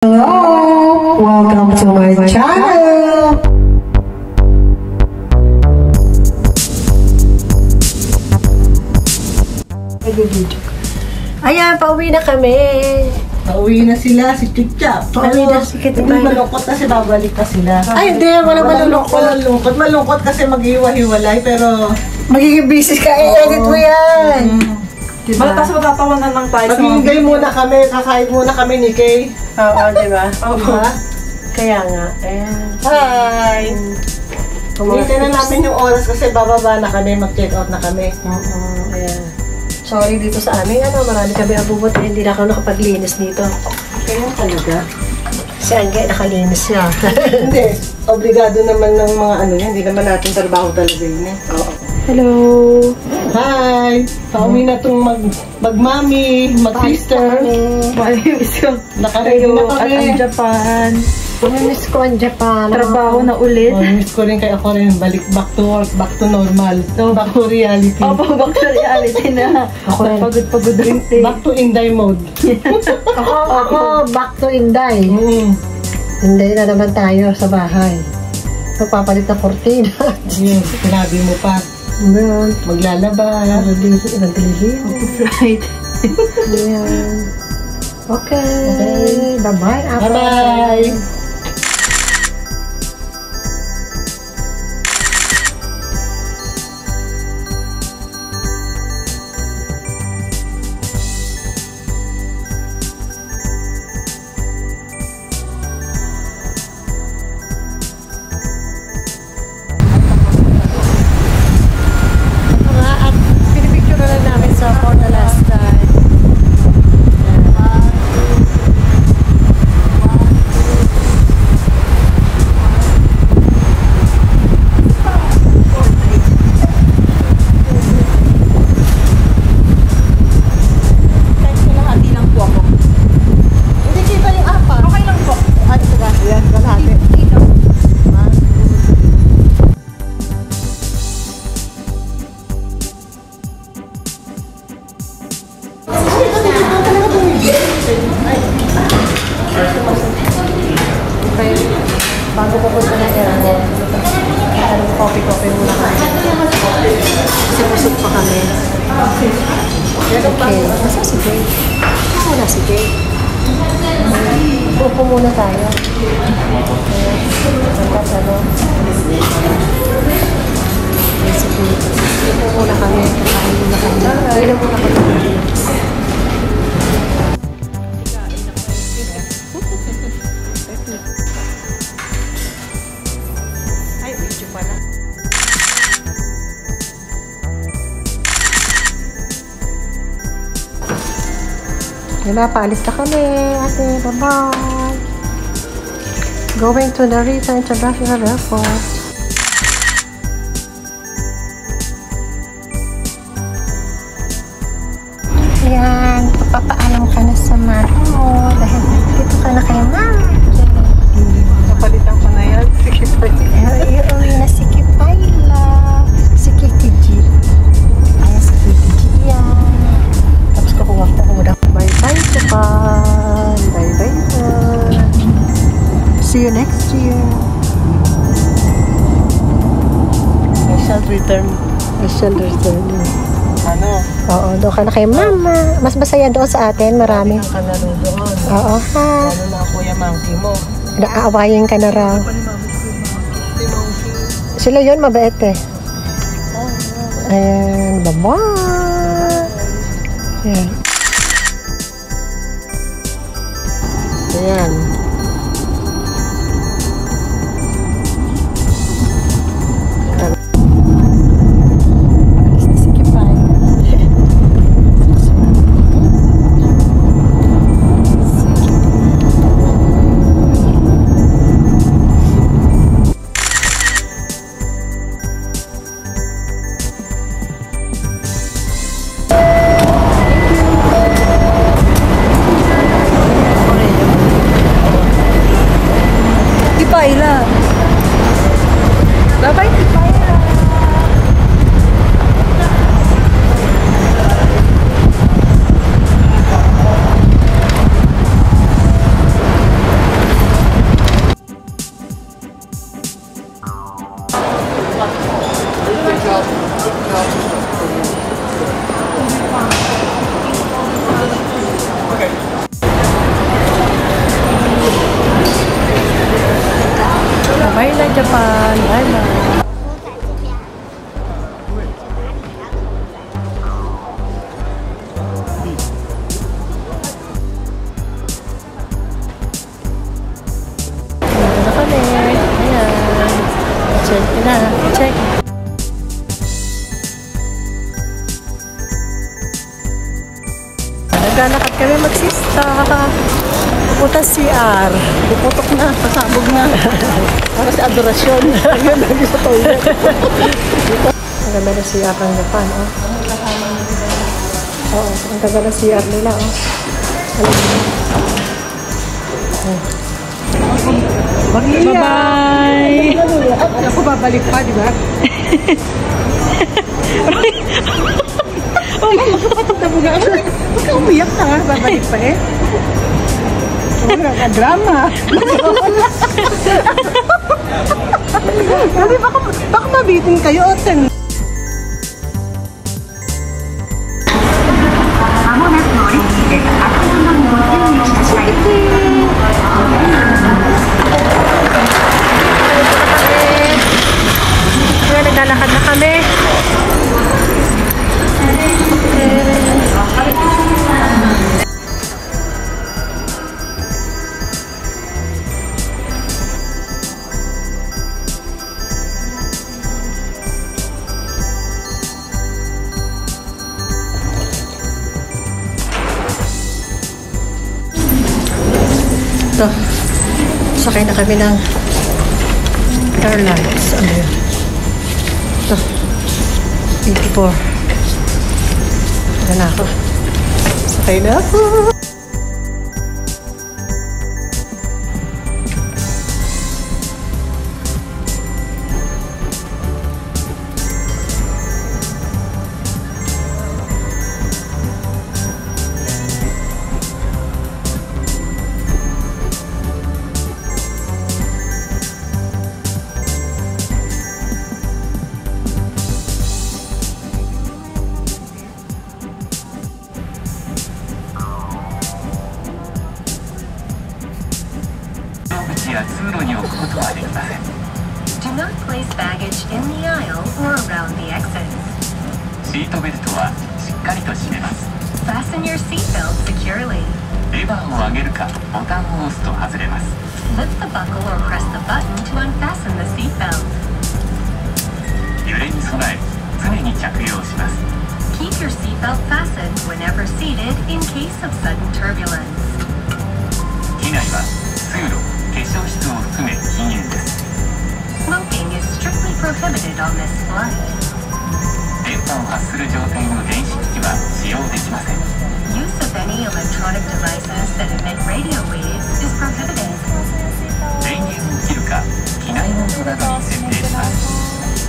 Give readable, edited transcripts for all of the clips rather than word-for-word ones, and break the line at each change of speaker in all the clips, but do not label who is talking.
Hello! Welcome to my channel!
Ayan, pauwi na kami.
Pauwi na sila, si Chicha.
Pauwi na si Kitty.
Malungkot kasi babalik pa sila.
Ay, hindi. Wala malulungkot.
Malungkot kasi mag-iwa-hiwalay, pero...
Magiging busy ka. I-edit mo yan.
Diba? Tapos magtatawanan lang tayo sa mga
Maghihintay muna kami, kakain muna kami ni Kay.
Oo, diba?
Diba?
Kaya nga. Ayan.
Hi! Hintay na namin yung oras kasi bababa na kami, mag-check out na kami.
Ayan. Sorry dito sa amin. Marami kami abubot. Hindi na ako nakapaglinis dito.
Kaya talaga.
Si Angge, nakalinis siya.
Hindi, obligado naman ng mga ano yan. Hindi naman natin trabaho talaga yun eh. Oo.
Hello!
Hi! Pauwi na itong mag-mami, mag-sister.
Miss ko.
Nakaready na
At
kami.
ang Japan.
Miss ko ang Japan.
Trabaho na ulit.
Oh, miss ko rin kaya ako rin. Balik back to work, back to normal. Back to reality.
Opo, back to reality na.
Ako rin.
Pagod rin.
Back to Inday mode.
Ako, back to Inday. Inday na naman tayo sa bahay. Magpapalit na kortina.
Yun, sinabi mo pa.
Ayan.
Maglalaba.
Nag-deliver.
Right.
Ayan. Okay. Bye-bye.
Bye-bye.
At pinipicture na lang namin sa for the last time. Hindi kita yung apa. Okay lang po. Ano ba? Yan, kalahati. Okay. Bago pupunta na airport, coffee muna kami. Kasi busog pa kami. Okay. Masa si Jay? Wala si Jay. Pupo muna tayo. Tapos ano? Basically, pupo muna kami. Kakain muna kami. Kailan muna kami.
Ay, video pala.
Diba, paalis na kami. Ate, bye-bye. Going to Narita International Airport. Ayan, papaalam ka na sa mama mo dahil dito ka na kay mama.
Napalitan ko na yan. Sige pa.
Iuwi na si Kipayla. Si Kitty G. Ayan, si Kitty G yan. Tapos kukuha ko muna. Bye-bye, Japan. Bye-bye, Japan. See you next year.
I shall return.
I shall return.
Ano?
Oo, doon ka na kay mama. Mas masaya doon sa atin. Marami.
Ang kanalo doon.
Oo, ha.
Lalo na kuya monkey mo.
Naaawayin ka na raw.
Si monkey.
Sila yun, mabait eh. Ayan, bye-bye. Ayan. Ayan. Japan. Bye-bye. Na kami. Ayan. Check na. Check. Naglalakad kami magsista. Pupunta CR.
Puputok na, pasabog na. Para sa adorasyon. Ayun, lagi sa toilet.
Ang ganda na CR ng Japan, oh. Oo, ang ganda na CR nila, oh.
Bye-bye! Alam ko babalik pa, di ba? Oh, magkapagtabuga. Huwag ka umiyak ka, babalik pa eh. Wala ka drama. Kasi baka mabitin kayo, Oten.
Kaya naglalakad na kami. Ito, sakay na kami ng airlines. Ano yun? Ito, 84. Wala na ako. Sakay na ako.
Do not place baggage in the aisle or around the exits. Fasten your seatbelt securely. Lift the buckle or press the button to unfasten the seatbelt. Keep your seatbelt fastened whenever seated in case of sudden turbulence. Smoking is strictly prohibited on this flight. Use of any electronic devices that emit radio waves is prohibited.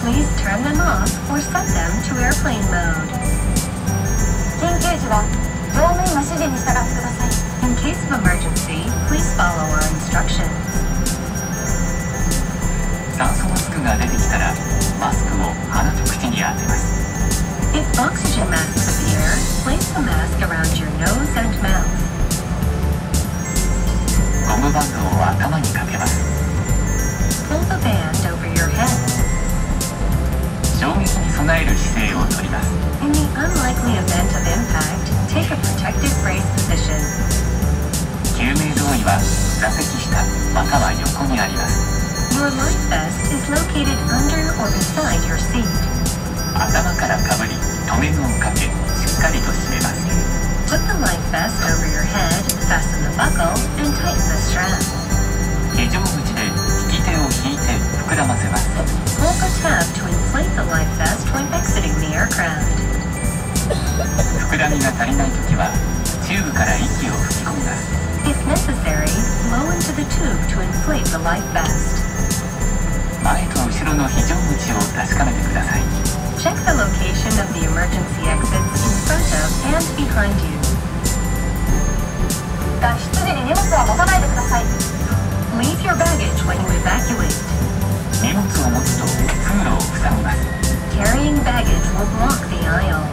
Please turn them off or set them to airplane mode. In case of emergency, please follow our instructions. If oxygen masks appear, place the mask around your nose and mouth. Pull the band over your head. In the unlikely event of impact, take a protective brace position. Your life vest is located under or beside your seat. Put the life vest over your head, fasten the buckle, and tighten the strap. Hold the tab to inflate the life vest when exiting the aircraft. If necessary, blow into the tube to inflate the life vest. Check the location of the emergency exits in front of and behind you. Leave your baggage when you evacuate. Carrying baggage will block the aisle.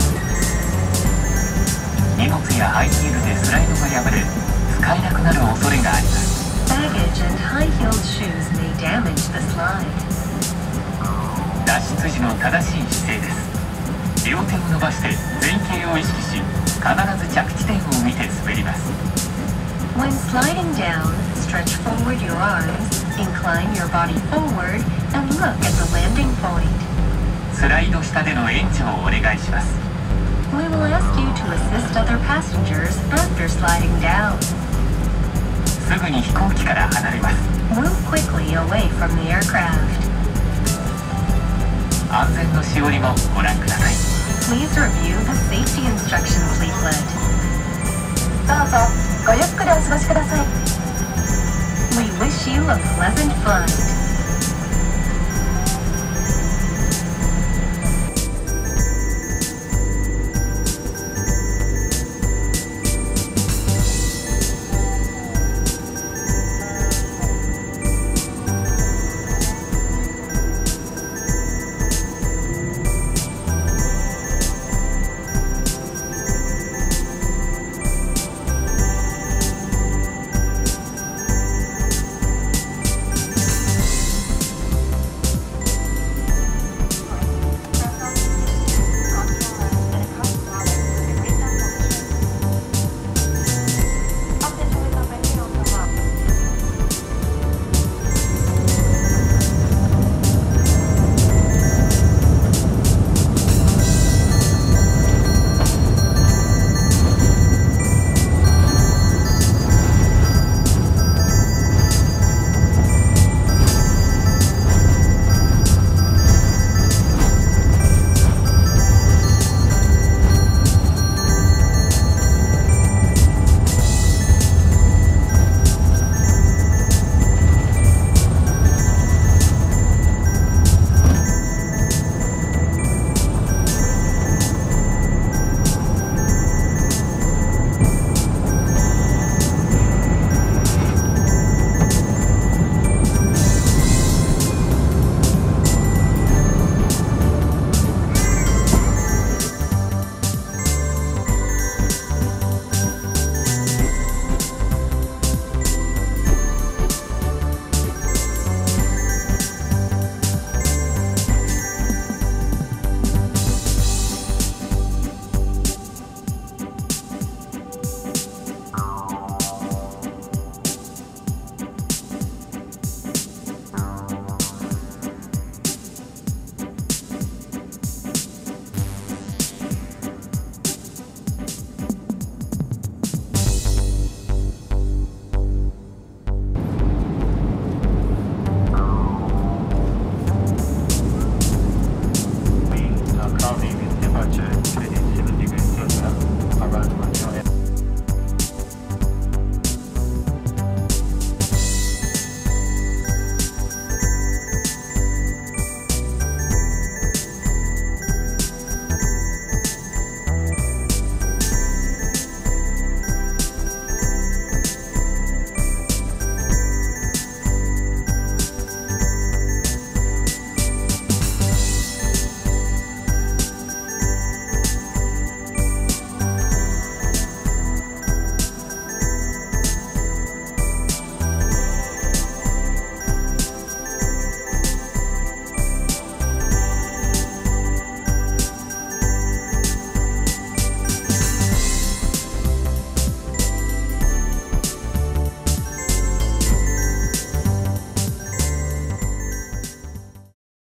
Baggage and high-heeled shoes may damage the slide.
して前傾を意識し、必ず着地点を見て滑ります。
When sliding down, stretch forward your arms, incline your body forward, and look at the landing point.
スライド下での援助をお願いします。
We will ask you to assist other passengers after sliding down.
すぐに飛行機から離れます。
Move quickly away from the aircraft.
安全のしおりもご覧ください。
Please review the safety instructions leaflet. どうぞごゆっくりお過ごしください。We wish you a pleasant flight.